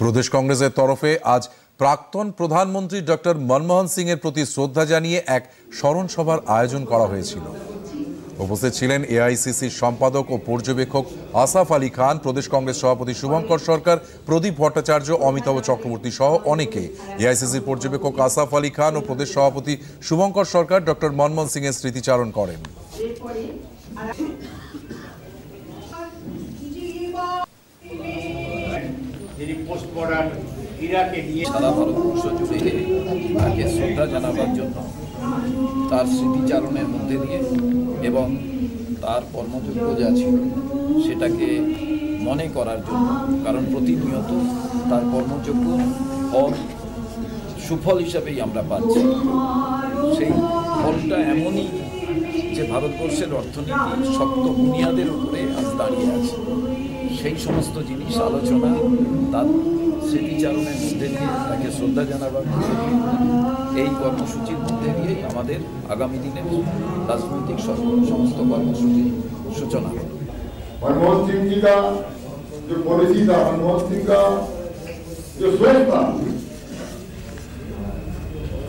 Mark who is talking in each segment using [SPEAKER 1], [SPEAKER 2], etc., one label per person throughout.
[SPEAKER 1] প্রদেশ কংগ্রেসের তরফে আজ প্রাক্তন প্রধানমন্ত্রী ডক্টর মনমোহন সিং এর প্রতি শ্রদ্ধা জানিয়ে এক স্মরণ সভার আয়োজন করা হয়েছিল। উপস্থিত ছিলেন এআইসিসির সম্পাদক ও পর্যবেক্ষক আসাফ আলী খান, প্রদেশ কংগ্রেস সভাপতি শুভঙ্কর সরকার, প্রদীপ ভট্টাচার্য, অমিতাভ চক্রবর্তী সহ অনেকে। এআইসিসির পর্যবেক্ষক আসাফ আলী খান ও প্রদেশ সভাপতি শুভঙ্কর সরকার ডক্টর মনমোহন সিং এর স্মৃতিচারণ করেন।
[SPEAKER 2] সারা ভারতবর্ষ জুড়ে তাকে শ্রদ্ধা জানাবার জন্য, তার স্মৃতিচারণের মধ্যে দিয়ে এবং তার কর্মযোগ্য যা ছিল সেটাকে মনে করার জন্য, কারণ প্রতিনিয়ত তার কর্মযোগ্য ফল সুফল হিসাবেই আমরা পাচ্ছি। সেই ফলটা এমনই যে ভারতবর্ষের অর্থনীতি শক্ত বুনিয়াদের উপরে আজ দাঁড়িয়ে আছে। সেই সমস্ত জিনিস আলোচনা, তার স্মৃতিচারণের মধ্যে দিয়ে, তাকে শ্রদ্ধা জানাবার মধ্যে দিয়ে, এই কর্মসূচির মধ্যে দিয়ে আমাদের আগামী দিনের রাজনৈতিক সমস্ত কর্মসূচির সূচনা হল।
[SPEAKER 3] मनमोहन सिंह जी का जो पॉलिसी था, मनमोहन सिंह का जो सोच था,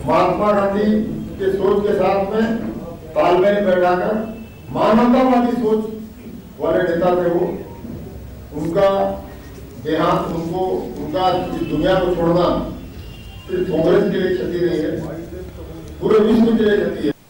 [SPEAKER 3] महात्मा गांधी के सोच के साथ में तालमेल बैठाकर मानवतावादी सोच वाले नेता थे वो। उनका देहांत, उनका इस दुनिया को छोड़ना सिर्फ कांग्रेस के लिए क्षति नहीं है, पूरे विश्व के लिए क्षति है।